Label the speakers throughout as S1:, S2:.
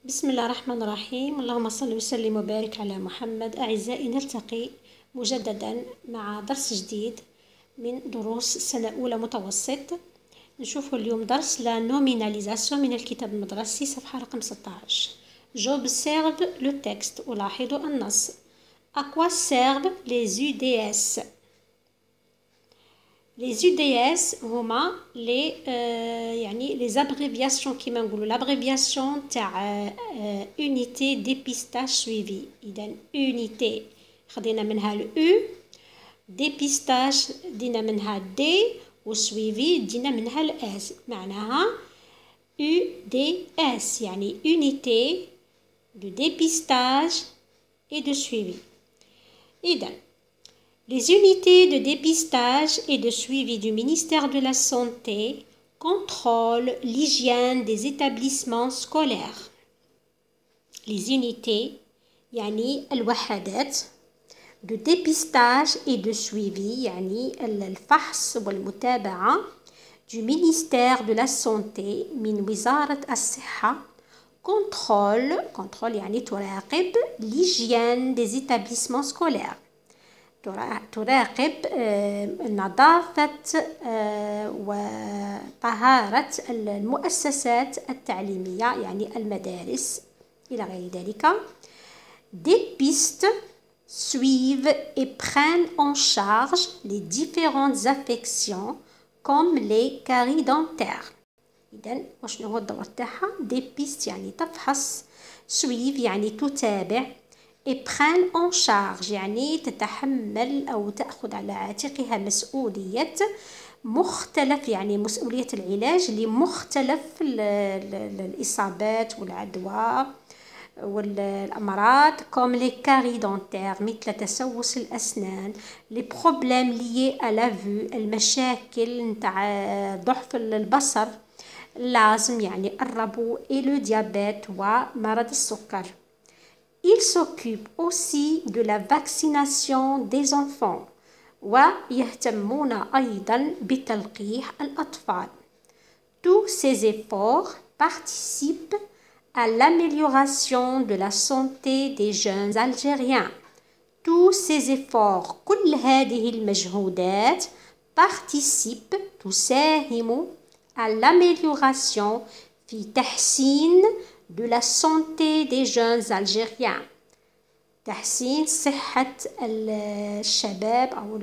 S1: بسم الله الرحمن الرحيم. اللهم صل وسلم وبارك على محمد. أعزائي، نلتقي مجددا مع درس جديد من دروس سنة أولى متوسط. نشوف اليوم درس لا نوميناليزاسيون من الكتاب المدرسي، صفحة رقم 16. J'observe le texte. ألاحظ النص. À quoi servent les UDS؟ Les UDS هما les abréviations كيما نقولوا l'abréviation تاع unité dépistage suivi. إذا unité خدينا منها الأو، dépistage دينا منها دي، وسويفي دينا منها الأس، معناها UDS يعني unité de dépistage et de suivi. إذا les unités de dépistage et de suivi du ministère de la Santé contrôlent l'hygiène des établissements scolaires. Les unités يعني الوحدات de dépistage et de suivi يعني الفحص والمتابعة du ministère de la Santé من وزارة الصحة contrôle يعني تراقب l'hygiène des établissements scolaires. تراقب نظافة وطهارة المؤسسات التعليمية يعني المدارس إلى غير ذلك. Dépistent, suivent et prennent en charge les différentes affections comme les caries dentaires. إذن وشنو هو الدور تاعها؟ Dépistent يعني تفحص، suivent يعني تتابع، et prennent en charge يعني تتحمل أو تأخذ على عاتقها مسؤولية مختلف، يعني مسؤولية العلاج لمختلف الإصابات والعدوى والأمراض comme les caries dentaires مثل تسوس الأسنان، les problèmes liés à la vue المشاكل نتاع ضعف البصر، لازم يعني الربو et le diabète ومرض السكر. Il s'occupe aussi de la vaccination des enfants ويهتمون أيضا بتلقيح الأطفال. Tous ces efforts participent à l'amélioration de la santé des jeunes Algériens. Tous ces efforts كل هذه المجهودات participent تساهم à l'amélioration في تحسين de la santé des jeunes Algériens. تحسين صحة الشباب أو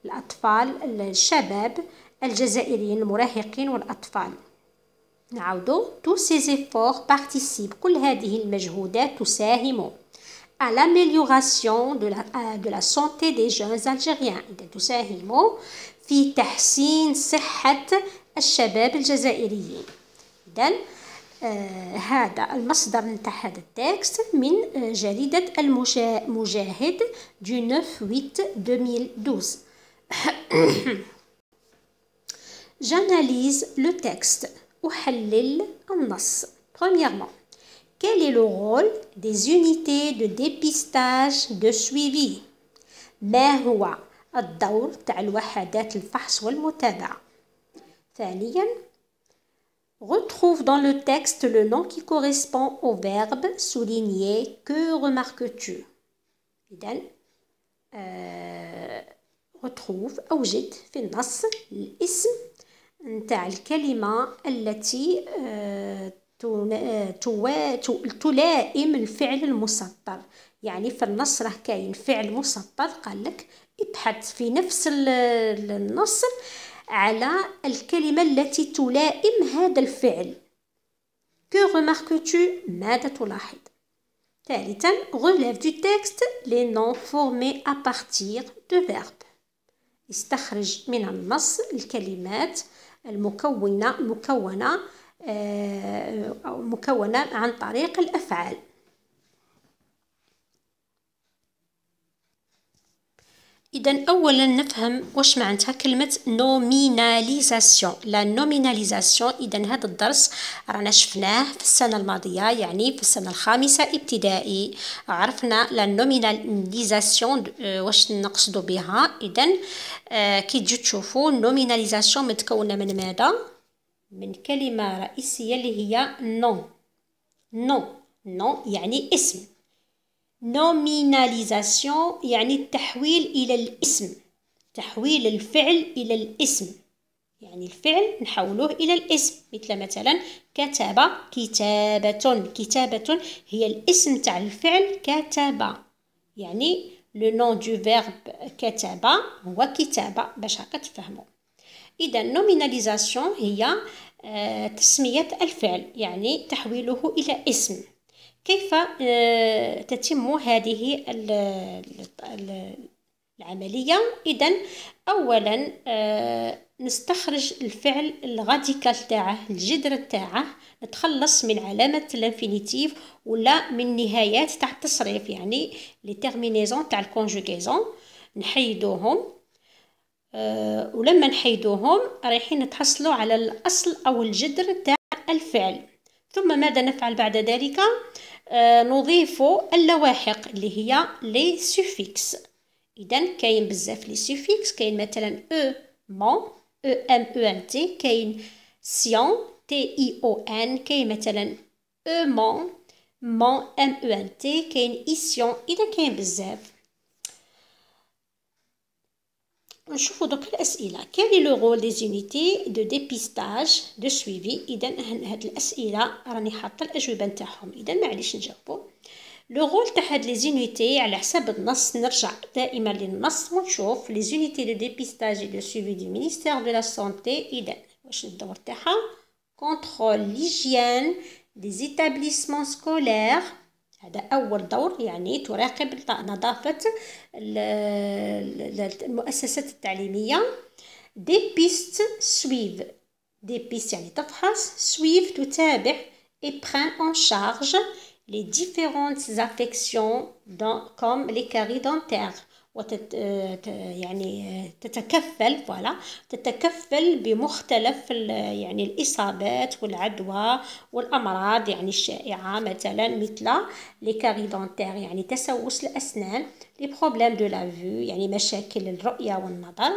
S1: الأطفال الشباب الجزائريين المراهقين والأطفال. نعودوا tous ces efforts participent كل هذه المجهودات تساهم à l'amélioration de la santé des jeunes Algériens. إذا تساهم في تحسين صحة الشباب الجزائريين. إذن هذا المصدر نتاع هذا التكست من جريدة المجاهد du 9/8/2012. J'analyse le texte. أحلل النص. Premièrement, quel est le rôle des unités de dépistage de suivi؟ ما هو الدور تاع الوحدات الفحص والمتابعة؟ ثانيا، retrouve dans le texte le nom qui correspond au verbe souligné. Que remarques-tu؟ إذن retrouve أوجد في النص الاسم نتاع الكلمة التي تلائم الفعل المسطر. يعني في النص راه كاين فعل مسطر، قال لك ابحث في نفس النص على الكلمة التي تلائم هذا الفعل. Que remarques-tu؟ ماذا تلاحظ؟ ثالثا، relève du texte les noms formés à partir de verbes. استخرج من النص الكلمات المكونة عن طريق الأفعال. إذن أولا نفهم واش معناتها كلمة نوميناليزاسيون. لا نوميناليزاسيون إذن هذا الدرس رانا شفناه في السنة الماضية، يعني في السنة الخامسة ابتدائي عرفنا لا نوميناليزاسيون واش نقصد بها. إذن كي تجي تشوفوا نوميناليزاسيون متكونة من ماذا؟ من كلمة رئيسية اللي هي نون. non non يعني اسم. nominalisation يعني التحويل إلى الاسم، تحويل الفعل إلى الاسم، يعني الفعل نحولوه إلى الاسم، مثلا كتب كتابة. كتابة هي الاسم تاع الفعل كتب، يعني لو نون دو فيرب كتب هو كتابة باش هكا تفهموا. إذا nominalisation هي تسمية الفعل، يعني تحويله إلى اسم. كيف تتم هذه العملية؟ إذن أولا نستخرج الفعل الغاديكال تاعه، الجذر تاعه، نتخلص من علامة الانفينيتيف ولا من نهايات تاع التصريف، يعني لي تيرمينيزون تاع الكونجوغيزون نحيدوهم. ولما نحيدوهم رايحين نتحصلوا على الأصل أو الجذر تاع الفعل. ثم ماذا نفعل بعد ذلك؟ نضيف اللواحق اللي هي لي سوفيكس. إذن كاين بزاف لي سوفيكس، كاين مثلا او مون او ام او ان تي، كاين سيون تي اي او ان، كاين مثلا او مون مون ام او ان تي، كاين ايسيون. إذا كاين بزاف. نشوفوا دوك الأسئلة. quel est le rôle des unités de dépistage de suivi؟ إذا هاد الأسئلة راني حاطة الأجوبة نتاعهم، إذا معليش نجاوبوا. لو رول تاع هاد لي زونيتي على حساب النص، نرجع دائما للنص ونشوف لي زونيتي دو ديبيستاج دو سويفي دو مينيستير دو لا سونتي. إذا واش الدور تاعها؟ كونترول ليجيان دي زيتابليسمون سكولير، هذا أول دور، يعني تراقب نظافة المؤسسات التعليمية. دي بيست سويف، دي بيست يعني تفحص، سويف تتابع، et prend en charge les différentes affections comme les caries dentaires، يعني تتكفل تتكفل بمختلف يعني الإصابات والعدوى والأمراض يعني الشائعة، مثلا مثل لي كاري دونتير يعني تسوس الأسنان، لي بروبليم دو لا فيو يعني مشاكل الرؤية والنظر،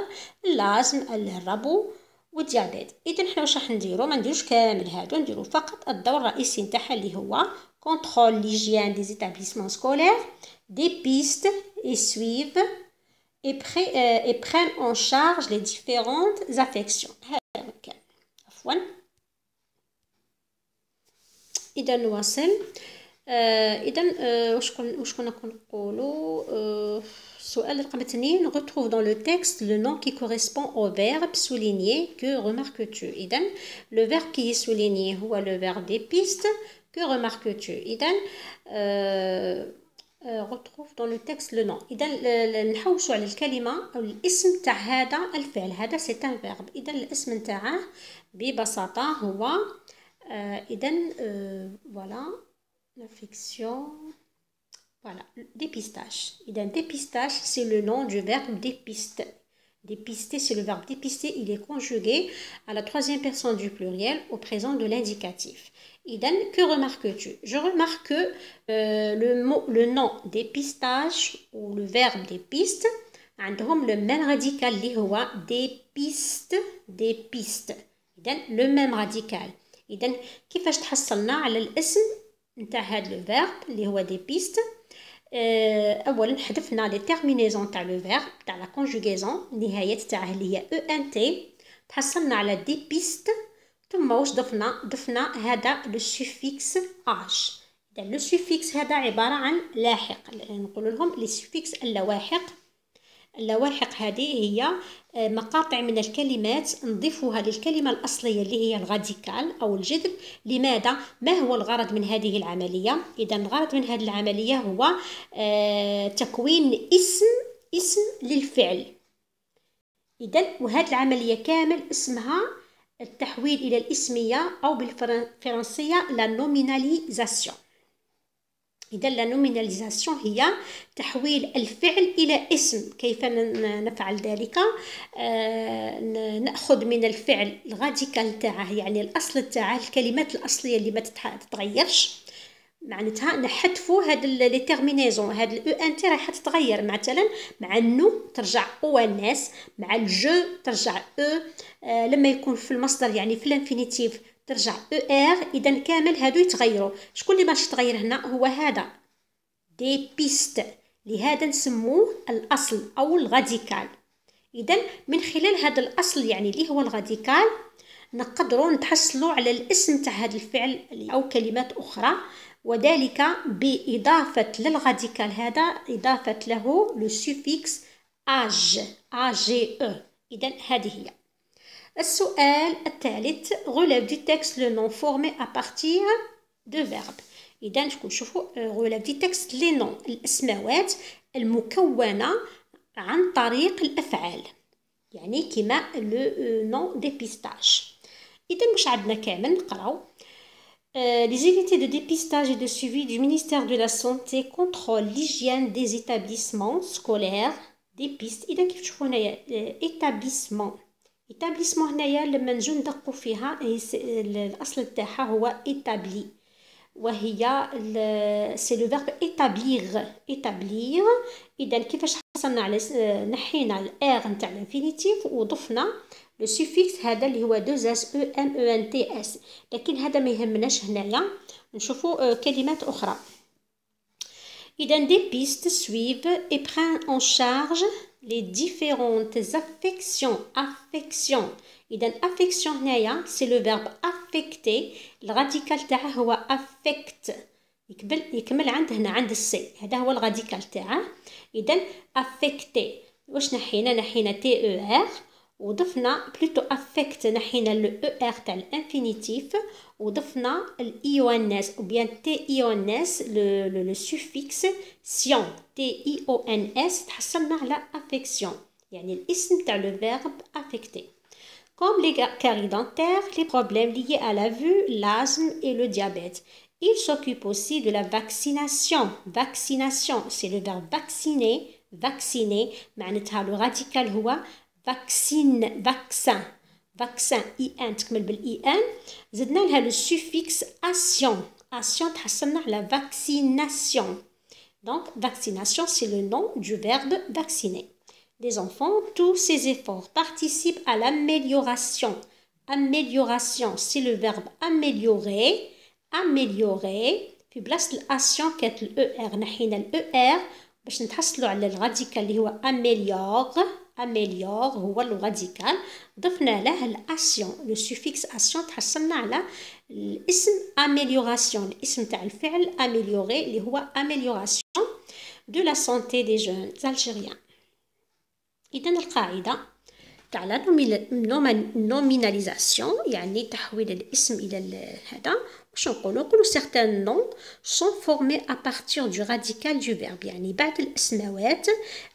S1: اللازم الربو والديابيت. إذا حنا واش راح نديرو؟ ما نديروش كامل هادو، نديرو فقط الدور الرئيسي نتاعها اللي هو contrôle l'hygiène des établissements scolaires, dépistent et suivent et prennent en charge les différentes affections. هذا كان عفوا. إذا نواصل. إذا واش كنا نقولوا؟ سؤال رقم 2. retrouve dans le texte le nom qui correspond au verbe souligné. Que remarques-tu؟ إذا le verbe qui est souligné هو le verbe dépiste. Que remarques-tu؟ إذا retrouve dans le texte le nom. إذا نحوسوا على الكلمة أو الاسم تاع هذا الفعل، هذا c'est un verbe. إذا الاسم تاعه ببساطة هو إذا voilà l'affection. Voilà, dépistage. إذا dépistage c'est le nom du verbe dépiste. Dépister, c'est le verbe dépister, il est conjugué à la troisième personne du pluriel au présent de l'indicatif. إذن que remarques-tu? Je remarque que le nom dépistage ou le verbe dépiste عندهم le même radical اللي هو dépiste dépiste. إذن le même radical. إذن كيفاش تحصلنا على الاسم نتاع هذا le verbe اللي هو dépiste؟ اولا حذفنا لي تيرمينيزون تاع لو فيرب تاع لا كونجوغيزون، النهايات تاعها اللي هي او ان تي، تحصلنا على دي بيست. ثم واش ضفنا هذا لو سوفيكس اش. اذا لو سوفيكس هذا عباره عن لاحق، نقول لهم لي سوفيكس اللواحق. اللواحق هذه هي مقاطع من الكلمات نضيفها للكلمة الأصلية اللي هي الغاديكال أو الجذر. لماذا؟ ما هو الغرض من هذه العملية؟ إذا الغرض من هذه العملية هو تكوين اسم للفعل. إذا وهذه العملية كامل اسمها التحويل إلى الاسمية أو بالفرنسية لا نوميناليزاسيون. إذا لا نوميناليزاسيون هي تحويل الفعل إلى اسم. كيف نفعل ذلك؟ نأخذ من الفعل الغاديكال تاعه يعني الأصل تاعه، الكلمات الأصلية اللي ما تتغيرش، معناتها نحذفوا هاد لي تيرمينيزون. هاد الاو ان تي راح تتغير، مثلا مع النو ترجع او الناس، مع الجو ترجع او، لما يكون في المصدر يعني في الانفينيتيف ترجع ER، إذا كامل هادو يتغيروا. شكون اللي باش يتغير هنا؟ هو هذا دي بيست، لهذا نسموه الأصل أو الغاديكال. إذا من خلال هذا الأصل يعني اللي هو الغاديكال نقدروا نتحصلوا على الاسم تاع هذا الفعل أو كلمات أخرى، وذلك بإضافة للغاديكال هذا إضافة له لو سوفيكس AGE. إذا هذه هي. السؤال الثالث: relève du texte le nom formé à partir de verbe. إذا نشوفوا relève du texte les noms، الأسماوات المكونة عن طريق الأفعال، يعني كما لو نون ديبيستاج. إذا واش عندنا كامل نقراو. Les unités de dépistage et de suivi du ministère de la Santé contrôlent l'hygiène des établissements scolaires des pistes. إذا كيف تشوفوا هنايا établissement هنايا لما نجو ندقوا فيها الأصل تاعها هو établi، وهي سي لو فيرب établir. إذا كيفاش حصلنا على نحينا الار نتاع الانفينيتيف وضفنا لو سوفيكس هذا اللي هو 2s. لكن هذا ما يهمناش هنايا، نشوفوا كلمات أخرى. إذا des pistes suivent et prennent en charge les différentes affections. إذا affection هنايا سي لو فيرب affecter، الغاديكال تاعه هو affect، يكمل عند هنا عند السي، هذا هو الغاديكال تاعه. إذا affecter واش نحينا TER وضفنا بلوتو affect، نحينا لو ER تاع الانفينيتيف وضفنا الإيونس أو بيان TIONS لو سوفيكس سيون TIONS، تحصلنا على affection يعني الاسم تاع لو فيرب affecter. Comme les caries dentaires, les problèmes liés à la vue, l'asthme et le diabète. Il s'occupe aussi de la vaccination. Vaccination, c'est le verbe vacciner. Vacciner, معناتها le radical هو vaccine. vaccin IN تكمل بالIN، زدنا لها le suffixe ation. ation تحصلنا على vaccination. Donc vaccination, c'est le nom du verbe vacciner. Les enfants, tous ces efforts participent à l'amélioration. Amélioration, c'est le verbe améliorer. Améliorer. في بلاصة الأسيون كانت الER، نحينا الER باش نتحصلوا على الغاديكال اللي هو أميليور هو الغاديكال، ضفنا له الأسيون لو سوفيكس أسيون، تحصلنا على الاسم أميليوراسيون، الاسم تاع الفعل أميليوري اللي هو أميليوراسيون de la santé des jeunes algériens. إذا القاعدة تاع لا نوميناليزاسيون يعني تحويل الاسم إلى هذا، واش نقولوا certains noms sont formés à partir du radical du verbe، يعني بعض الأسماوات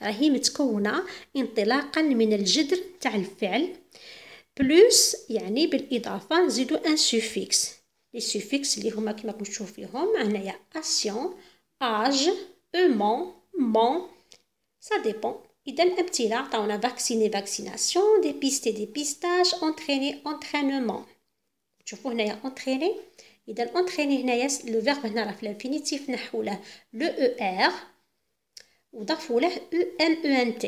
S1: راهي متكونة انطلاقا من الجذر تاع الفعل، بلوس يعني بالإضافة نزيدو ان سوفيكس. لي سوفيكس اللي هما كما كنشوف فيهم هنايا أسيون، آج، أمون، مون، ça dépend. إذا أمثلة عطاونا vacciner vaccination، dépister dépistage، entraîner entraînement. تشوفوا هنايا entraîner، إذا entraîner هنايا لو فيرب هنا راه في الانفينيتيف نحو له لو ER وضافوا له ENT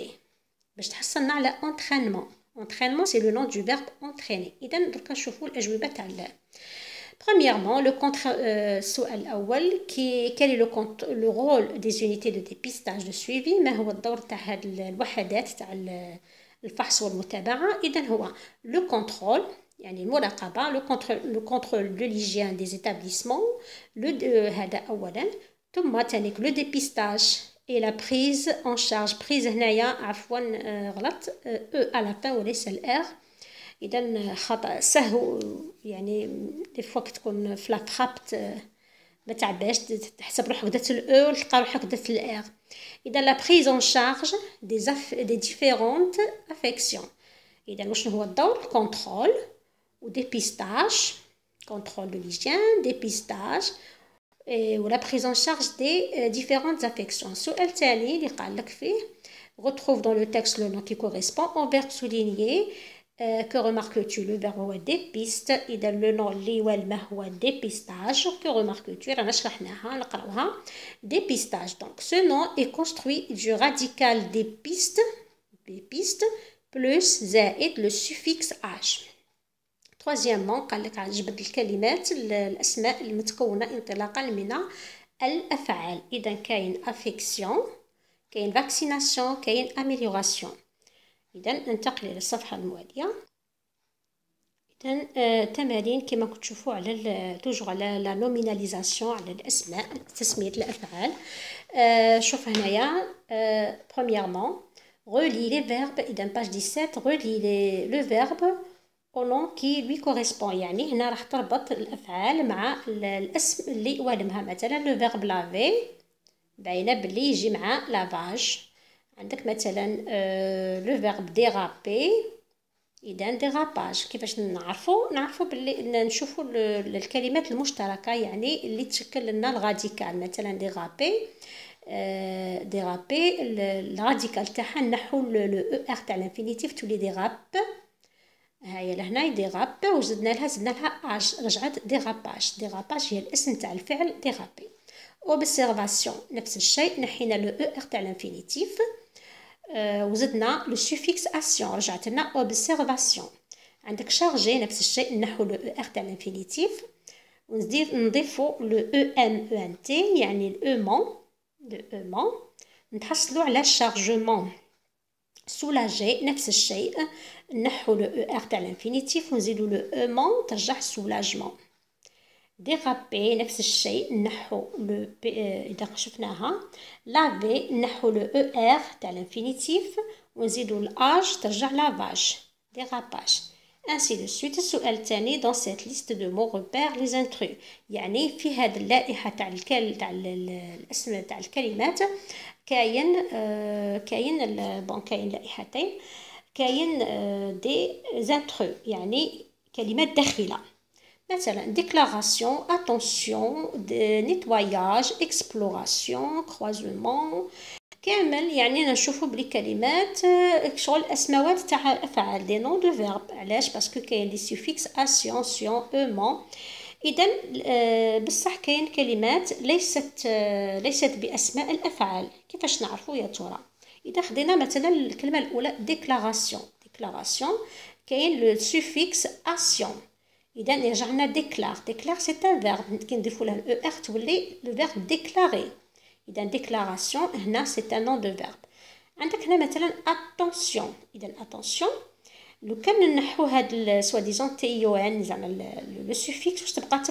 S1: باش تحصلنا على entraînement. entraînement c'est le nom du verbe entraîner. إذا دركا نشوفوا الأجوبة تاع Premièrement, السؤال الأول quel est le rôle des unités de dépistage de suivi؟ ما هو الدور تاع هاد الوحدات تاع الفحص والمتابعة؟ إذن هو le contrôle يعني المراقبة، le contrôle de l'hygiène des établissements، هذا أولا، ثم تانيك le dépistage et la prise en charge. prise هنايا عفوا غلط E à la fin وليس الR، إذا خطأ سهو يعني دي فوا كتكون في لافرابت ما تعباش تحسب روحك درت الأو وتلقى روحك درت الآر. إذا لا بريز اون شارج دي ديفيرونت افيكسيون. إذا واش هو الدور؟ كونترول وديبيستاج، كونترول دو ليجيان، ديبيستاج ولا بريز اون شارج دي ديفيرونت افيكسيون. السؤال الثاني اللي قال لك فيه retrouve dans le texte le nom qui correspond au verbe souligné. Que remarques-tu? Le verbe هو dépiste. إذا le nom اللي والما هو dépistage. Que remarques-tu? رانا شرحناها نقراوها. Dépistage. Donc ce nom est construit du radical dépiste plus زائد le suffixe age. troisièmement قال لك جبد الكلمات الأسماء المتكونة انطلاقا من الأفعال. إذا كاين affection، كاين vaccination، كاين amélioration. إذا ننتقل إلى الصفحة الموالية. إذا تمارين كما كنتوا تشوفوا على توجور على لا نوميناليزاسيون، على الأسماء، تسمية الأفعال. شوف هنايا premièrement relie les verbes. إذا page 17 relie le verbe au nom qui lui correspond. يعني هنا راح تربط الأفعال مع الاسم اللي يوالمها. مثلا لو فيرب لافي باينه بلي يجي مع لافاج. عندك مثلا لو فيرب ديرابي، اذا ديراباج. كيفاش نعرفوا بلي نشوفوا الكلمات المشتركه يعني اللي تشكل لنا الراديكال. مثلا ديرابي الراديكال تاعها نحو لو ار تاع الانفينيتيف تولي ديراب. هاهي لهنا ديراب وزدنا لها اج، رجعت ديراباج. ديراباج هي الاسم تاع الفعل ديرابي. اوبسيرفاسيون نفس الشيء، نحينا لو ار تاع الانفينيتيف وزدنا لو سوفيكس اسيون، رجعت لنا اوبسيرفاسيون. عندك شارجي نفس الشيء، نحو لو ار تاع الانفينيتيف ونضيفو لو ان تي يعني الاومون، نتحصلوا على شارجمون. سولاجي نفس الشيء، نحو لو ار تاع الانفينيتيف ونزيدو لو اومون ترجع سولاجمون. ديرابي نفس الشيء، نحو لو اذا شفناها لافي نحو لو ار تاع الانفينيتيف ونزيدو الاج ترجع لافاج. ديراباج ainsi de suite. السؤال الثاني دون سيت ليست دو مو روبير لي زانترو، يعني في هذه اللائحه تاع الاسم تاع الكلمات كاين كاين لائحتين. كاين دي زانترو يعني كلمات داخله. مثلا ديكلاراسيون، اتونسيون، نيتواياج، اكسبلوراسيون، كروازمون. كامل يعني نشوفوا بلي كلمات شغل اسماوات تاع افعال دي نون دو فيرب. علاش؟ باسكو كاين لي سوفيكس اسيون، سيون، اومون. اذا بصح كاين كلمات ليست باسماء الافعال. كيفاش نعرفوا يا ترى؟ اذا خدينا مثلا الكلمه الاولى ديكلاراسيون، كاين لو سوفيكس اسيون. إذا رجعنا ديكلار سي ان فيرب، كي نضيفو له او ار تولي لو فيرب ديكلاري. إذا ديكلاراسيون هنا سي ان نون دو فيرب. عندك هنا مثلا اتونسيون. إذا اتونسيون لو كان نحو هاد سوا ديزون تي او ان زعما لو سوفيكس واش تبقى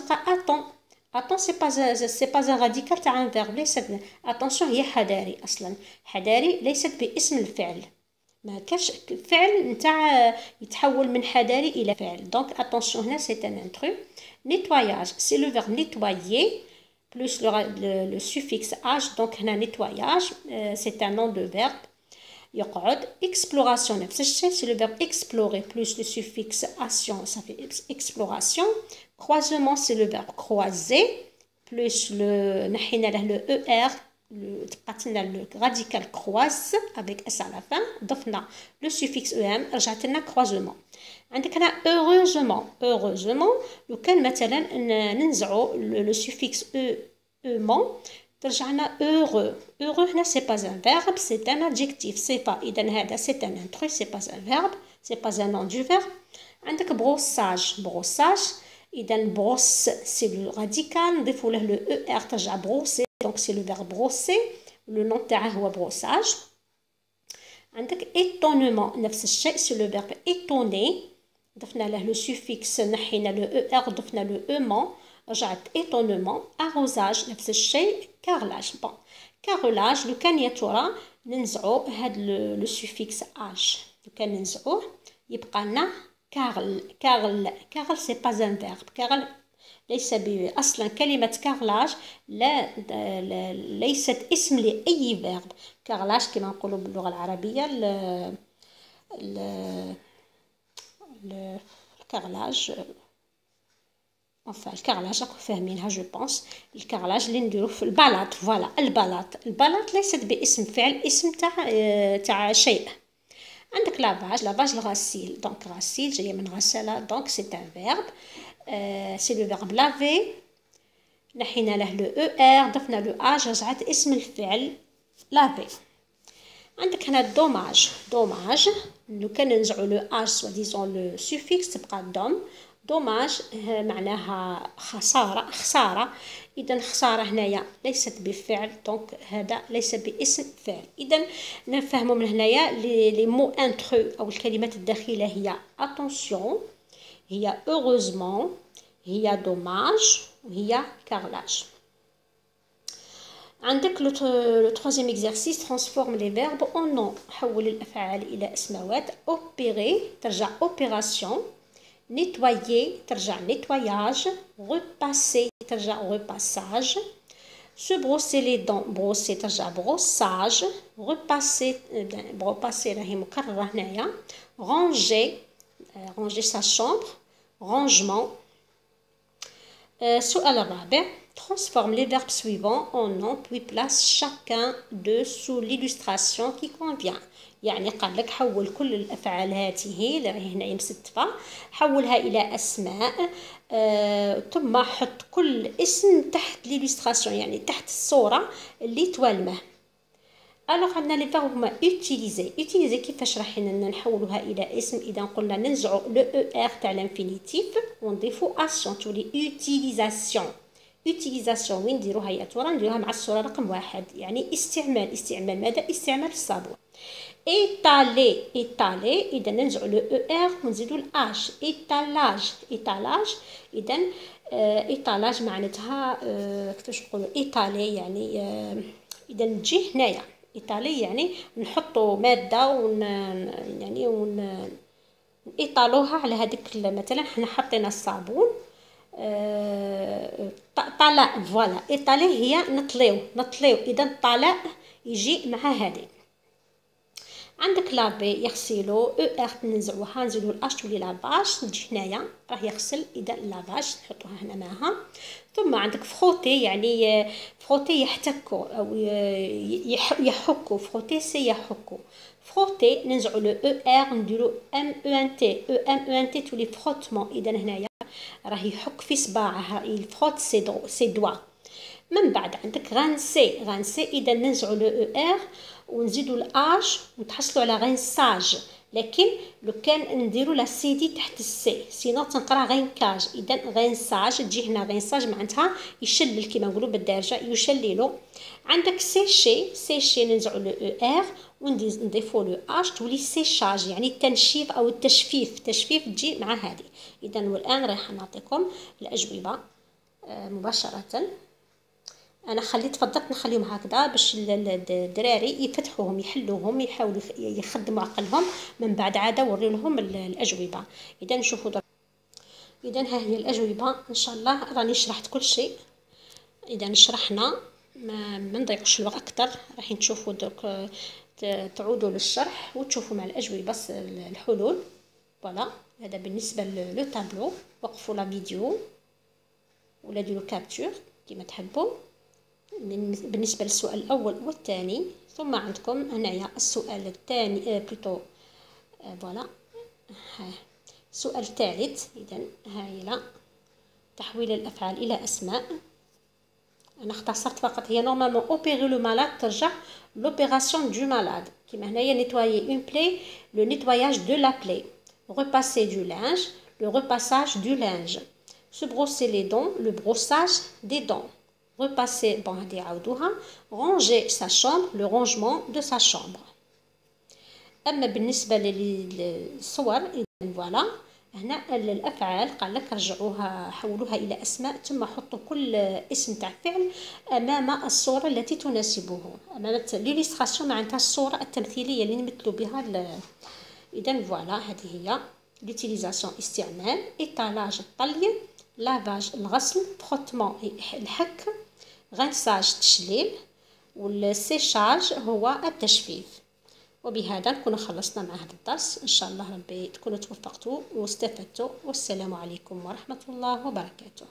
S1: اتون سي با ان راديكال تاع ان فيرب. ليست اتونسيون هي حذاري اصلا. حذاري ليست باسم الفعل، ما كاش فعل نتاع يتحول من حذاري الى فعل. دونك اتونسيون هنا سي ان انترو. نيتواياج سي لو فيرب نيتوايي بلوس لو سوفيكس اج. دونك هنا نيتواياج سي ان نون دو فيرب يقعد. اكسبلوراسيون نفس الشيء، سي لو فيرب اكسبلوري بلوس لو سوفيكس اسيون صافي اكسبلوراسيون. كروازمون سي لو فيرب كروازي بلوس لو نحينا له لو او ار تبقات لنا لو راديكال كرواز افيك اس على فان، ضفنا لو سوفيكس او ام رجعت لنا كروازمون. عندك هنا اوروزمون لو كان مثلا ننزعو لو سوفيكس اومون ترجعنا اورو هنا سي با ان فيرب سي ان ادجيكتيف صفه. اذا هذا سي ان انترو سي با ان فيرب سي با ان نون دو فيرب. عندك بروساج اذا بروس سي لو راديكال نضيفو له لو او ار ترجع بروسي. دونك سي لو فيرب بروسي، لو نون تاعه هو بروساج. عندك étonnement نفس الشيء، سي لو فيرب étonner ضفنا له لو سوفيكس نحينا لو او ار ضفنا لو اومون رجعت étonnement. arrosage نفس الشيء. كارلاج كارلاج لو كان يا ترى ننزعو هاد لو سوفيكس اج، لو كان ننزعوه يبقى لنا كارل سي با ان فيرب. كارل ليس اصلا كلمه كارلاج ليست اسم لاي فيرب. كارلاج كما نقولوا باللغه العربيه الكارلاج الكارلاج راكم فاهمينها جو بونس. الكارلاج اللي نديروه في البلاط. فوالا البلاط ليست باسم فعل، اسم تاع شيء. عندك لافاج الغسيل. دونك غسيل جايه من غساله، دونك سي ان فيرب سي لو فيرب لافي نحينا له لو او ار ضفنا لو اج رجعت اسم الفعل لافي. عندك هنا دوماج لو كان ننزعو لو اج سوا ديزون لو سوفيكس تبقى دوم. دوماج معناها خسارة. إذا خسارة هنايا ليست بفعل، دونك هذا ليس باسم فعل. إذا نفهموا من هنايا لي مو انترو أو الكلمات الداخلة هي attention، هي heureusement، هي dommage، وهي carrelage. عندك لو troisième exercice transforme les verbes en nom، حول الأفعال إلى اسموات. opérer ترجع opération، nettoyer ترجع nettoyage، repasser ترجع repassage، se brosser les dents brosser ترجع brossage، repasser راهي مكررة هنايا. ranger sa chambre rangement. السؤال الرابع transforme les verbes suivants en nom puis place chacun d'eux sous l'illustration qui convient. يعني قال لك حول كل الأفعال هذه اللي راهي هنا مستفة، حولها إلى أسماء، ثم حط كل اسم تحت l'illustration، يعني تحت الصورة اللي توالمه. الوغ عندنا لي فيرب هما utiliser كيفاش راح نحولوها الى اسم. اذا قلنا ننزعوا لو ار تاع الانفينيتيف ونضيفوا اسيون تولي utilisation وين نديروها يا ترى؟ نديروها مع الصوره رقم 1، يعني استعمال ماذا؟ استعمال الصابون. étaler اذا ننزعوا لو ار ونزيدوا الاش. étalage اذا étalage معناتها كيفاش نقولوا étaler، يعني اذا نجي هنايا إيطالي يعني نحطوا مادة إيطالوها على هذيك. مثلا حنا حطينا الصابون طلاء، فوالا إيطالي هي نطليو إذا طلاء يجي مع هذه. عندك لافي يغسلوا ار ننزعوها نزيدوا الاش تولي لافاج، نجي هنايا راه يغسل اذا لافاج نحطوها هنا معها. ثم عندك فروتي يعني فروتي يحتكوا او يحكوا، فروتي سي يحكوا. فروتي ننزعوا لو ار نديروا ام او ان تي تولي فروتمون، اذا هنايا راه يحك في صباعه، يفروت سي دوا. من بعد عندك غانسي اذا ننزعوا لو ار ونزيدوا الاش ونتحصلوا على غنساج، لكن لو كان نديروا لا سي دي تحت السي سينو تنقرا غنكاج. اذا غنساج تجي هنا غنساج معناتها يشلل كيما نقولوا بالدارجه يشللوا. عندك سيشي ننزعوا لو ار ونضيفوا لو اش تولي سيشاج، يعني التنشيف او التجفيف تجي مع هذه. اذا والان راح نعطيكم الاجوبه مباشره. انا فضلت نخليهم هكذا باش الدراري يفتحوهم يحلوهم يحاولوا يخدموا عقلهم، من بعد عاده وري لهم الاجوبه. اذا نشوفوا اذا ها هي الاجوبه ان شاء الله. راني شرحت كل شيء، اذا شرحنا ما نضيعوش الوقت اكثر. راح تشوفوا درك تعودوا للشرح وتشوفوا مع الاجوبه الحلول. فوالا هذا بالنسبه لو تابلو. وقفوا لا فيديو ولا ديروا كابتور كما تحبوا بالنسبه للسؤال الاول والثاني. ثم عندكم هنايا السؤال الثاني بلوتو فوالا السؤال الثالث. اذا هايله تحويل الافعال الى اسماء. انا اختصرت فقط، هي نورمالمون اوبيري لو مالاد ترجع لوبيراسيون دو مالاد. كيما هنايا نيتوايي اون بلاي لو نيتواياج دو لا بلاي، repasser du linge le repassage du linge، se brosser les dents le brossage des dents، repasser bon هذه عاودوها ranger sa chambre le rangement de sa chambre. اما بالنسبه للصور اذا فوالا هنا الافعال قال لك رجعوها حولوها الى اسماء، ثم حطوا كل اسم تاع فعل امام الصوره التي تناسبه، امام ليليستراسيون معناتها الصوره التمثيليه اللي نمثلوا بها. اذا فوالا هذه هي لوتيليزاسيون استعمال، ايطالاج الطلي، لافاج الغسل، فروتمون الحك، غنساج التشليل، والسيشاج هو التجفيف. وبهذا نكون خلصنا مع هذا الدرس. ان شاء الله ربي تكونوا توفقتوا واستفدتوا، والسلام عليكم ورحمه الله وبركاته.